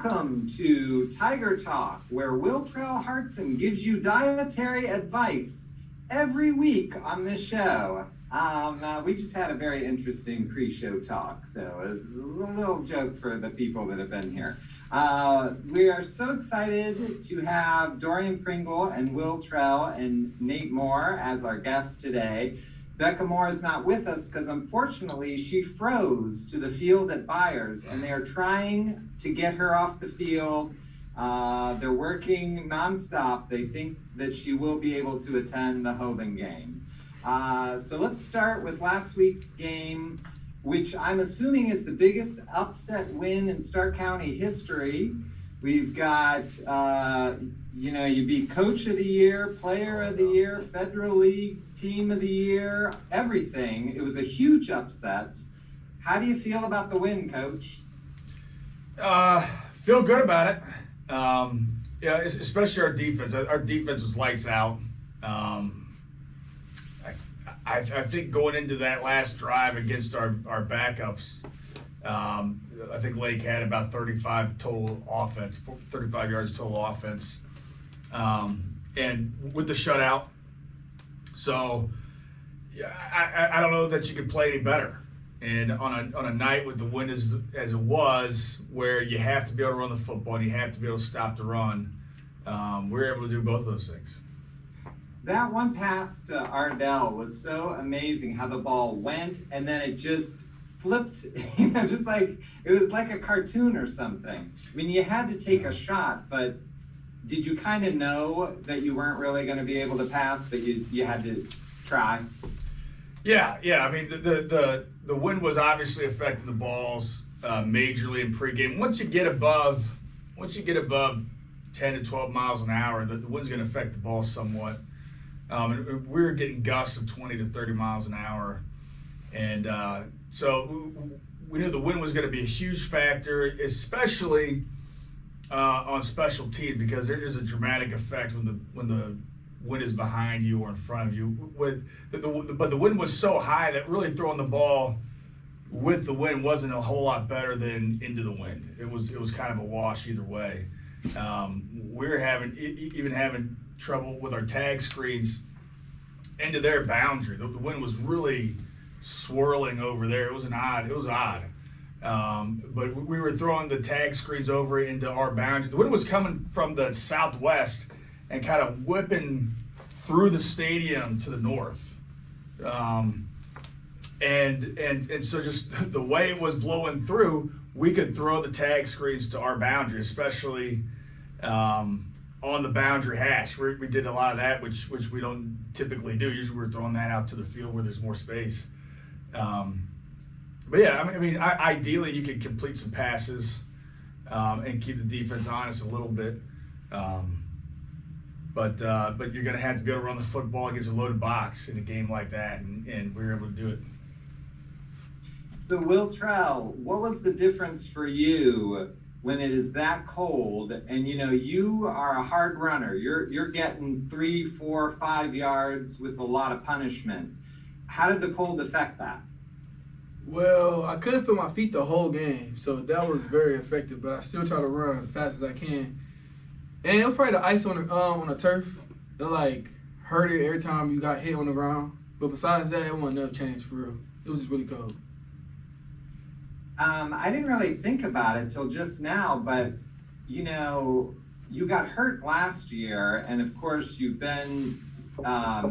Welcome to Tiger Talk, where Wiltrell Hartson gives you dietary advice every week on this show. We just had a very interesting pre-show talk, so it was a little joke for the people that have been here. We are so excited to have Dorian Pringle and Wiltrell and Nate Moore as our guests today. Becca Moore is not with us because unfortunately she froze to the field at Byers, and they are trying to get her off the field. They're working nonstop. They think that she will be able to attend the Hoban game. So let's start with last week's game, which I'm assuming is the biggest upset win in Stark County history. We've got, you beat Coach of the Year, Player of the Year, Federal League Team of the Year, everything. It was a huge upset. How do you feel about the win, Coach? Feel good about it. Especially our defense. Our defense was lights out. I think going into that last drive against our backups, I think Lake had about 35 yards total offense, and with the shutout. So I don't know that you could play any better. And on a night with the wind as it was, where you have to be able to run the football and you have to be able to stop the run, we were able to do both of those things. That one pass to Ardell was so amazing, how the ball went and then it just flipped, just like it was like a cartoon or something. I mean, you had to take a shot, but did you kind of know that you weren't really going to be able to pass, but you had to try? Yeah. I mean, the wind was obviously affecting the balls majorly in pregame. Once you get above 10 to 12 miles an hour, the wind's going to affect the ball somewhat. And we were getting gusts of 20 to 30 miles an hour. And so we knew the wind was going to be a huge factor, especially on special teams, because there is a dramatic effect when the wind is behind you or in front of you. But the wind was so high that really throwing the ball with the wind wasn't a whole lot better than into the wind. It was kind of a wash either way. We were having trouble with our tag screens into their boundary. The wind was really swirling over there. It was odd. But we were throwing the tag screens over into our boundary. The wind was coming from the southwest and kind of whipping through the stadium to the north. And so just the way it was blowing through, we could throw the tag screens to our boundary, especially on the boundary hash. We did a lot of that, which we don't typically do. Usually we're throwing that out to the field where there's more space. But yeah, I mean, ideally you could complete some passes and keep the defense honest a little bit. But you're going to have to be able to run the football against a loaded box in a game like that, and we were able to do it. So Wiltrell, what was the difference for you when it is that cold and you are a hard runner? You're getting 3, 4, 5 yards with a lot of punishment. How did the cold affect that? Well, I couldn't feel my feet the whole game, so that was very effective. But I still try to run as fast as I can. And it was probably the ice on the turf. It hurt it every time you got hit on the ground. But besides that, it wasn't no change for real. It was just really cold. I didn't really think about it till just now, but you got hurt last year, and of course you've been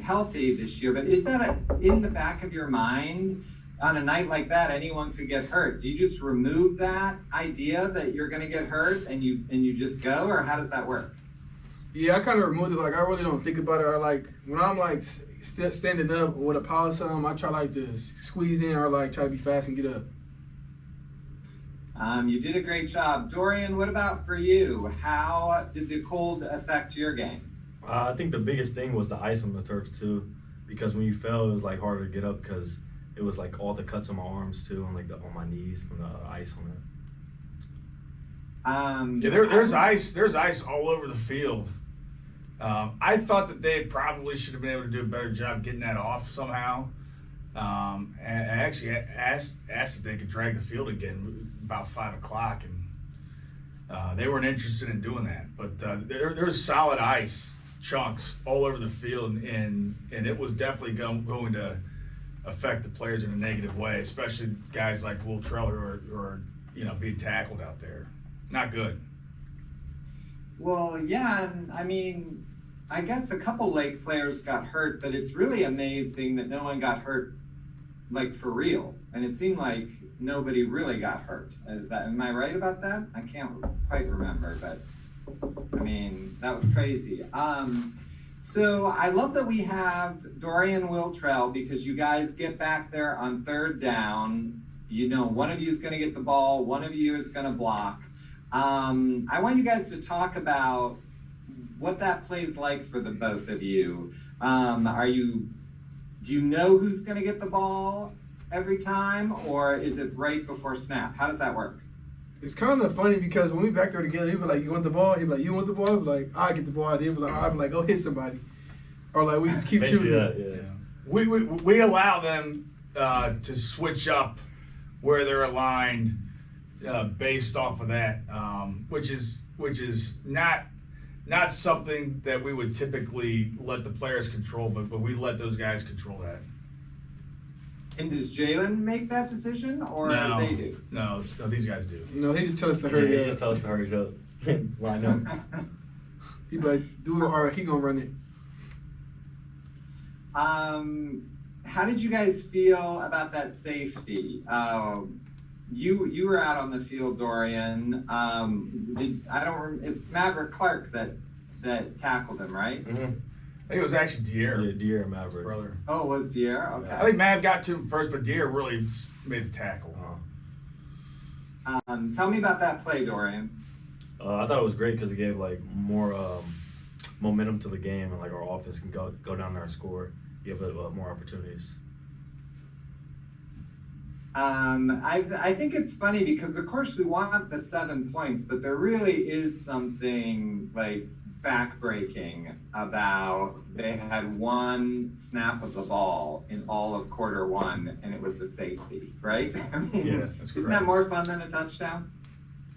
healthy this year. But is that in the back of your mind? On a night like that, anyone could get hurt. Do you just remove that idea that you're going to get hurt and you just go, or how does that work? Yeah, I kind of removed it. I really don't think about it. Or when I'm standing up with a power something, I try to squeeze in or try to be fast and get up. You did a great job. Dorian, what about for you? How did the cold affect your game? I think the biggest thing was the ice on the turf too, because when you fell, it was harder to get up because it was all the cuts on my arms too, and on my knees from the ice on it. There's ice all over the field. I thought that they probably should have been able to do a better job getting that off somehow. And actually asked if they could drag the field again about 5 o'clock, and They weren't interested in doing that, but there's solid ice chunks all over the field, and it was definitely going to affect the players in a negative way, especially guys like Wiltrell who are being tackled out there. Not good. Well, yeah, and I mean, I guess a couple Lake players got hurt, but it's really amazing that no one got hurt, like for real. And it seemed like nobody really got hurt. Am I right about that? I can't quite remember, but I mean, that was crazy. So I love that we have Dorian Wiltrell, because you guys get back there on third down. One of you is going to get the ball, one of you is going to block. I want you guys to talk about what that plays like for the both of you. Do you know who's going to get the ball every time, or is it right before snap? How does that work? It's kind of funny because when we back there together, he'd be like, "You want the ball?" He'd be like, "You want the ball?" I'd be like, "I get the ball." I'd be like, "Go hit somebody," or like we just keep Basically choosing. that, We allow them to switch up where they're aligned based off of that, which is not something that we would typically let the players control, but we let those guys control that. And does Jalen make that decision, or No, they do? No, these guys do. No, he just tell us to Yeah, hurry he up. just tell us to hurry up. Line up. He'd be like, "Do it." All right, he gonna run it. How did you guys feel about that safety? You were out on the field, Dorian. It's Maverick Clark that tackled him, right? Mm-hmm. I think it was actually Dier. Yeah, Deer Maverick. Brother. Oh, it was Dier? Okay. I think Mav got to him first, but Dier really made the tackle. Tell me about that play, Dorian. I thought it was great because it gave like more momentum to the game, and like our offense can go down there and score, give it more opportunities. I think it's funny because of course we want the 7 points, but there really is something like backbreaking about they had one snap of the ball in all of quarter one, and it was a safety, right? I mean, Yeah, that's isn't correct. that more fun than a touchdown?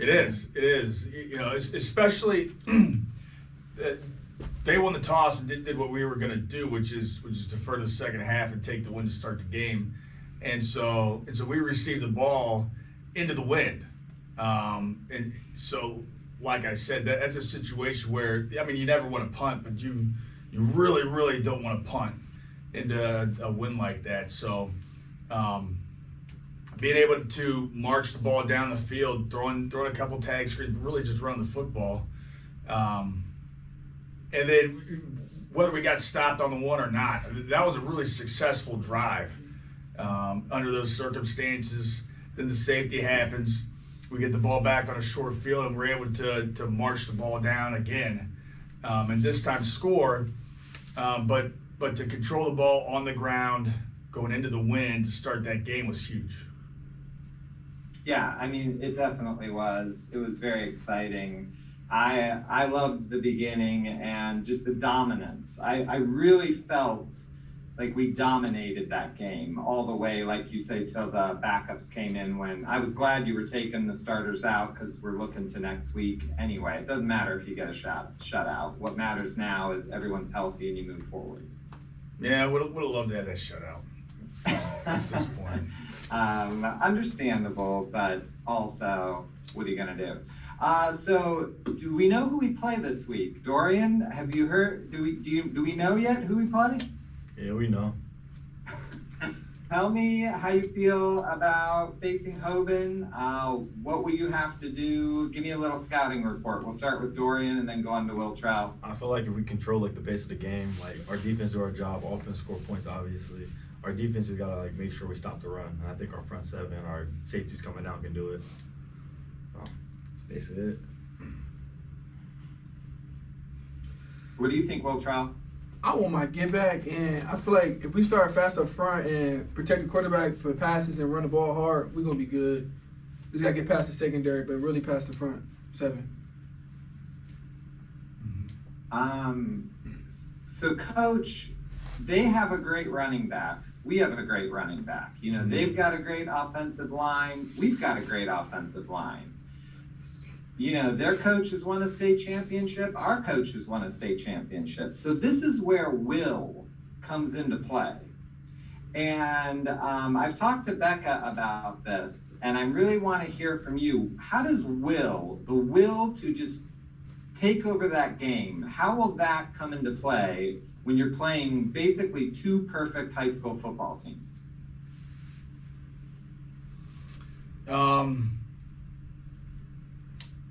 It is. Especially they won the toss and did what we were going to do, which is defer the second half and take the win to start the game. And so we received the ball into the wind. And so, like I said, that's a situation where, I mean, you never want to punt, but you really, really don't want to punt into a win like that. So being able to march the ball down the field, throwing a couple tag screens, really just running the football. And then whether we got stopped on the one or not, that was a really successful drive under those circumstances. Then the safety happens. We get the ball back on a short field, and we're able to march the ball down again, and this time score. But to control the ball on the ground, going into the wind to start that game was huge. Yeah, I mean, it definitely was. It was very exciting. I loved the beginning and just the dominance. I really felt like we dominated that game all the way, like you say, till the backups came in. When I was glad you were taking the starters out, because we're looking to next week anyway. It doesn't matter if you get a shutout. What matters now is everyone's healthy and you move forward. Yeah, would have loved to have that shutout. That's disappointing. Understandable, but also, what are you gonna do? So, do we know who we play this week? Dorian, have you heard? Do we know yet who we play? Yeah, we know. Tell me how you feel about facing Hoban. What will you have to do? Give me a little scouting report. We'll start with Dorian and then go on to Wiltrell. I feel like if we control like the pace of the game, like our defense do our job, offense score points obviously. Our defense has gotta like make sure we stop the run. And I think our front seven, our safeties coming down can do it. That's basically it. What do you think, Wiltrell? I want my get back, and I feel like if we start fast up front and protect the quarterback for passes and run the ball hard, we're gonna be good. Just gotta get past the secondary, but really past the front seven. So, Coach, they have a great running back. We have a great running back. You know, they've got a great offensive line. We've got a great offensive line. You know, their coach has won a state championship. Our coach has won a state championship. So this is where will comes into play. And I've talked to Becca about this, and I really want to hear from you. How does the will to just take over that game, how will that come into play when you're playing basically two perfect high school football teams?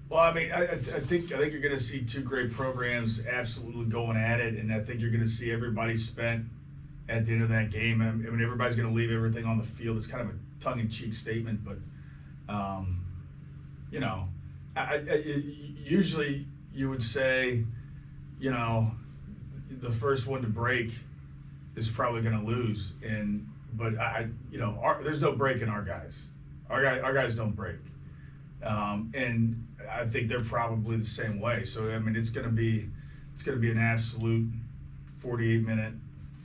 Well, I mean, I think you're going to see two great programs absolutely going at it, and I think you're going to see everybody spent at the end of that game. I mean, everybody's going to leave everything on the field. It's kind of a tongue-in-cheek statement, but you know, usually you would say, you know, the first one to break is probably going to lose, but you know, there's no break in our guys. Our guys don't break. And I think they're probably the same way. So I mean, it's going to be an absolute 48-minute,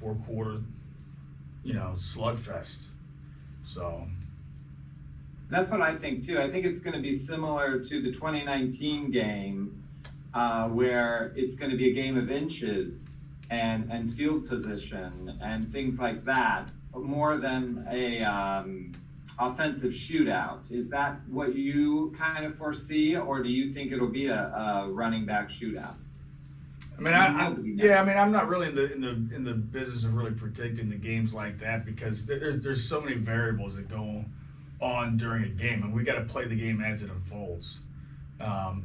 4-quarter, you know, slugfest. So that's what I think too. I think it's going to be similar to the 2019 game, where it's going to be a game of inches and field position and things like that, more than a offensive shootout. Is that what you kind of foresee, or do you think it'll be a running back shootout? I mean, I mean, I'm not really in the business of really predicting the games like that, because there's so many variables that go on during a game, and we got to play the game as it unfolds.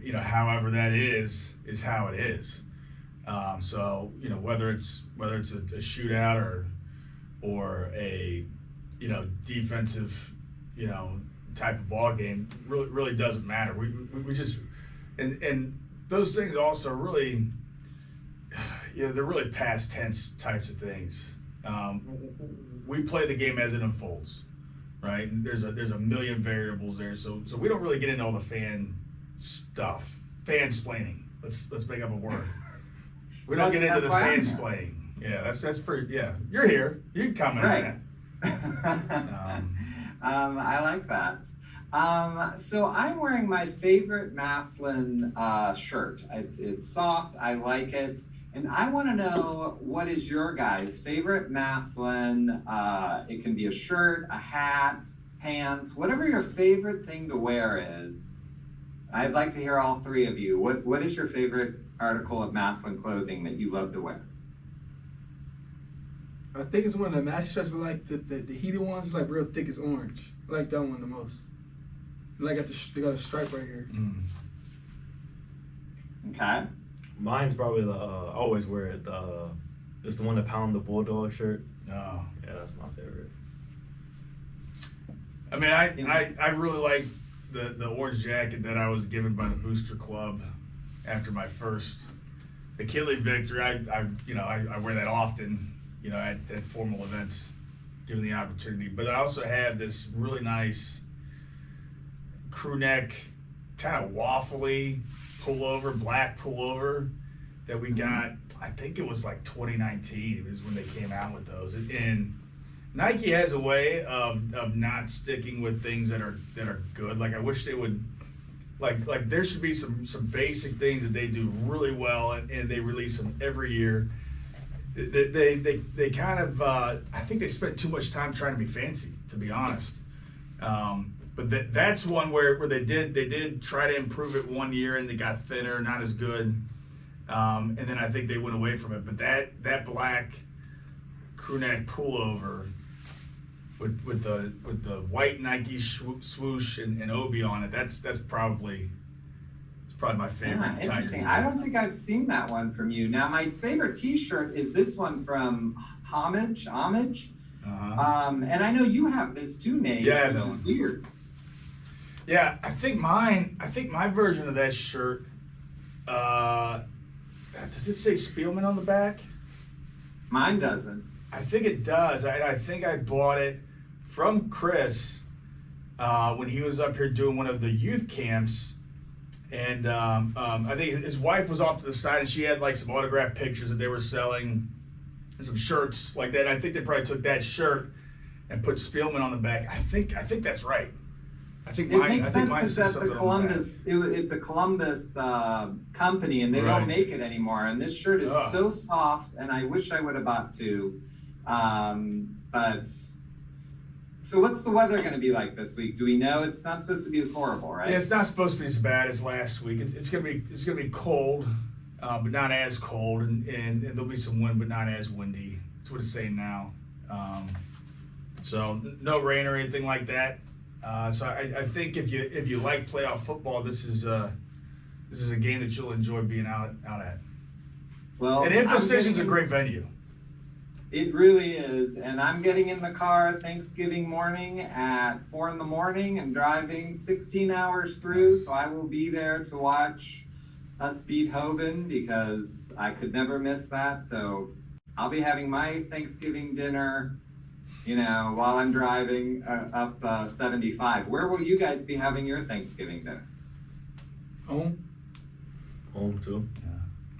You know, however that is how it is. So you know, whether it's a shootout or a, you know, defensive, you know, type of ball game, really doesn't matter. We just and those things also really, you know, they're really past tense types of things. We play the game as it unfolds, right? And there's a million variables there, so we don't really get into all the fan stuff, fansplaining. Let's make up a word. We don't get into the fansplaining. Yeah, that's pretty. Yeah, you're here. You can comment on that. I like that. So I'm wearing my favorite Massillon shirt. It's soft. I like it. And I want to know, what is your guys' favorite Massillon? It can be a shirt, a hat, pants, whatever your favorite thing to wear is. I'd like to hear all three of you. What is your favorite article of Massillon clothing that you love to wear? I think it's one of the match shirts, but like the heated ones, like real thick as orange. I like that one the most. Like they got a stripe right here. Okay. Mine's probably the I always wear it. It's the one that pound the bulldog shirt. Oh, yeah, that's my favorite. I mean, I really like the orange jacket that I was given by the Booster Club after my first Achilles victory. I wear that often, you know, at formal events, given the opportunity. But I also have this really nice crew neck, kind of waffly pullover, black pullover that we got. I think it was like 2019 is when they came out with those. And Nike has a way of not sticking with things that are good. Like, I wish they would, like there should be some basic things that they do really well, and they release them every year. They kind of I think they spent too much time trying to be fancy, to be honest. But that's one where they did try to improve it one year, and they got thinner, not as good. And then I think they went away from it. But that black crew neck pullover with the white Nike swoosh and Obi on it, that's probably my favorite. Yeah, interesting. Tiger. I don't think I've seen that one from you. Now, my favorite T-shirt is this one from Homage. Uh-huh. And I know you have this too, Nate, Yeah, which is one. weird. Yeah, I think my version of that shirt, does it say Spielman on the back? Mine doesn't. I think it does. I think I bought it from Chris when he was up here doing one of the youth camps. And I think his wife was off to the side, and she had like some autographed pictures that they were selling, and some shirts like that. And I think they probably took that shirt and put Spielman on the back. I think that's right. I think It mine, makes I sense think mine because says that's a something on the back. Columbus. It's a Columbus company, and they Right. don't make it anymore. And this shirt is Ugh. so soft, and I wish I would have bought two. But so, what's the weather going to be like this week? Do we know? It's not supposed to be as horrible, right? Yeah, it's not supposed to be as bad as last week. It's gonna be cold, but not as cold, and there'll be some wind, but not as windy. That's what it's saying now. So no rain or anything like that. So I think if you like playoff football, this is a game that you'll enjoy being out at. Well, And Infocision's a great venue. It really is, and I'm getting in the car Thanksgiving morning at 4 a.m. and driving 16 hours through, so I will be there to watch us beat Hoban because I could never miss that. So I'll be having my Thanksgiving dinner, while I'm driving up 75. Where will you guys be having your Thanksgiving dinner? Home. Home too.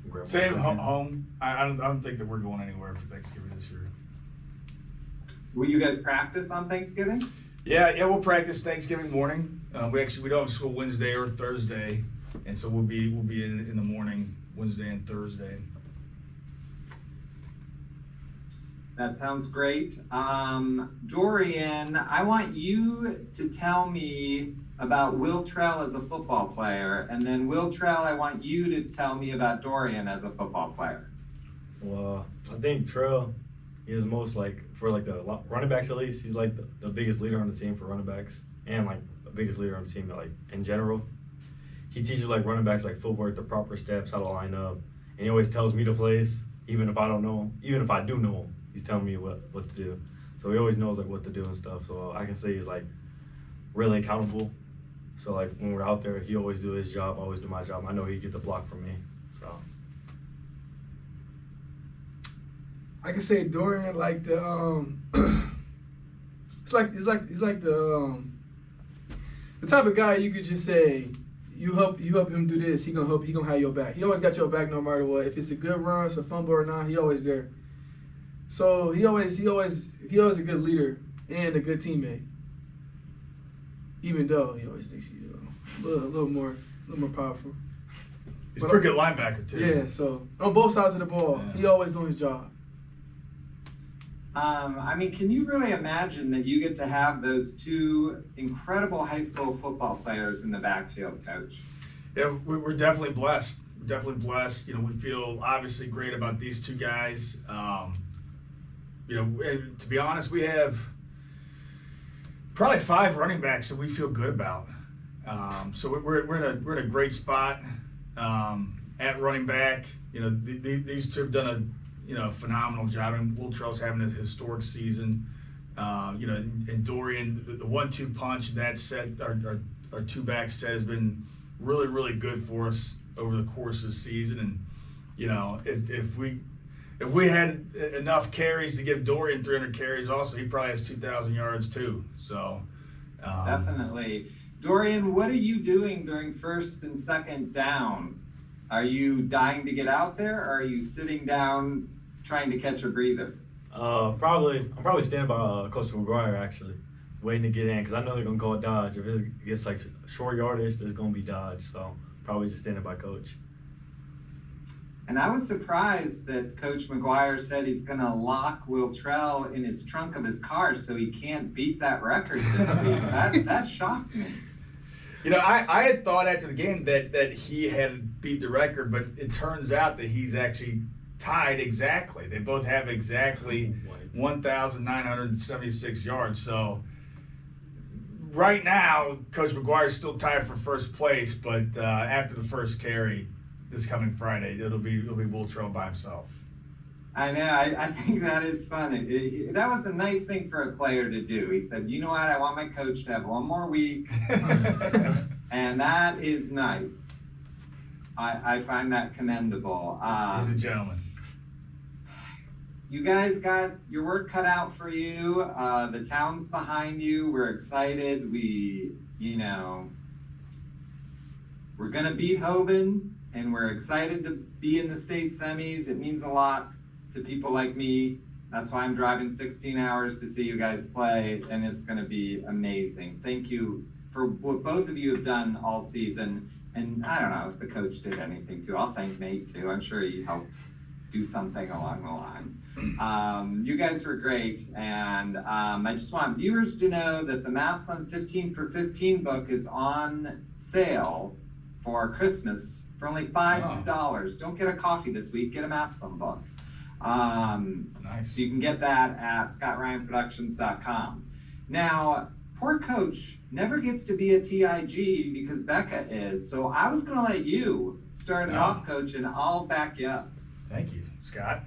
Grandma Same cooking. home. I don't think that we're going anywhere for Thanksgiving this year. Will you guys practice on Thanksgiving? Yeah, we'll practice Thanksgiving morning. We don't have school Wednesday or Thursday, and so we'll be in the morning Wednesday and Thursday. That sounds great. Dorian, I want you to tell me about Wiltrell as a football player, and then Wiltrell, I want you to tell me about Dorian as a football player. Well, I think Trell is most for the running backs at least. He's like the biggest leader on the team for running backs, and like the biggest leader on the team in general. He teaches running backs footwork, the proper steps, how to line up, and he always tells me the plays, even if I don't know him. Even if I do know him, he's telling me what to do. So he always knows what to do and stuff. So I can say he's really accountable. So when we're out there, he always do his job, I always do my job. I know he get the block from me. So I can say Dorian he's like the type of guy you could just say you help him do this, he gonna have your back. He always got your back no matter what. If it's a good run, it's a fumble or not, he always there. So he always a good leader and a good teammate. Even though he always thinks he's a little more powerful. He's a pretty good linebacker too. Yeah, so on both sides of the ball, Yeah. he always doing his job. Can you really imagine that you get to have those two incredible high school football players in the backfield, Coach? Yeah, we're definitely blessed. We're definitely blessed. We feel obviously great about these two guys. And to be honest, we have probably 5 running backs that we feel good about. So we're in a great spot at running back. These two have done a phenomenal job, and Wiltrell's having a historic season. And Dorian, the 1-2 punch that set our two back set has been really, really good for us over the course of the season. And if we had enough carries to give Dorian 300 carries, also he probably has 2,000 yards too. So Definitely. Dorian, what are you doing during first and second down? Are you dying to get out there, or are you sitting down trying to catch a breather? I'm probably standing by Coach McGuire actually, waiting to get in because I know they're gonna call dodge. If it gets short yardage, there's gonna be dodge. So probably just standing by Coach. And I was surprised that Coach McGuire said he's going to lock Wiltrell in his trunk of his car so he can't beat that record this week. That shocked me. I had thought after the game that he had beat the record, but it turns out that he's actually tied exactly. They both have exactly 1,976 yards. So right now, Coach McGuire is still tied for first place, but after the first carry this coming Friday, it'll be Wiltrell by himself. I know. I think that is funny. That was a nice thing for a player to do. He said, you know what? I want my coach to have one more week. And that is nice. I find that commendable. He's a gentleman. You guys got your work cut out for you. The town's behind you. We're excited. We're going to beat Hoban, and we're excited to be in the state semis. It means a lot to people like me. That's why I'm driving 16 hours to see you guys play, and it's going to be amazing. Thank you for what both of you have done all season. And I don't know if the coach did anything too. I'll thank Nate too. I'm sure he helped do something along the line. You guys were great, and I just want viewers to know that the Massillon 15 for 15 book is on sale for Christmas for only $5. Don't get a coffee this week, get a Massillon book. Nice. So you can get that at scottryanproductions.com. Now, poor coach never gets to be a TIG because Becca is, so I was gonna let you start it off, coach, and I'll back you up. Thank you, Scott.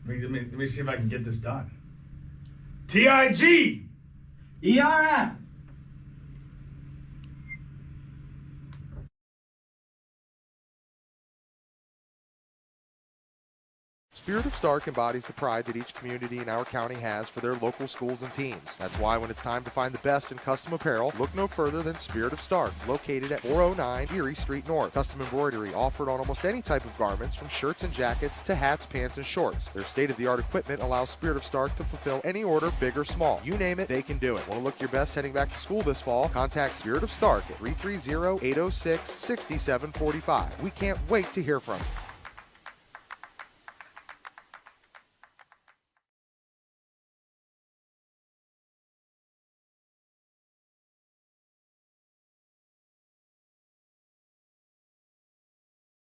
Let me see if I can get this done. TIG! ERS! Spirit of Stark embodies the pride that each community in our county has for their local schools and teams. That's why when it's time to find the best in custom apparel, look no further than Spirit of Stark, located at 409 Erie Street North. Custom embroidery offered on almost any type of garments, from shirts and jackets to hats, pants, and shorts. Their state-of-the-art equipment allows Spirit of Stark to fulfill any order, big or small. You name it, they can do it. Want to look your best heading back to school this fall? Contact Spirit of Stark at 330-806-6745. We can't wait to hear from you.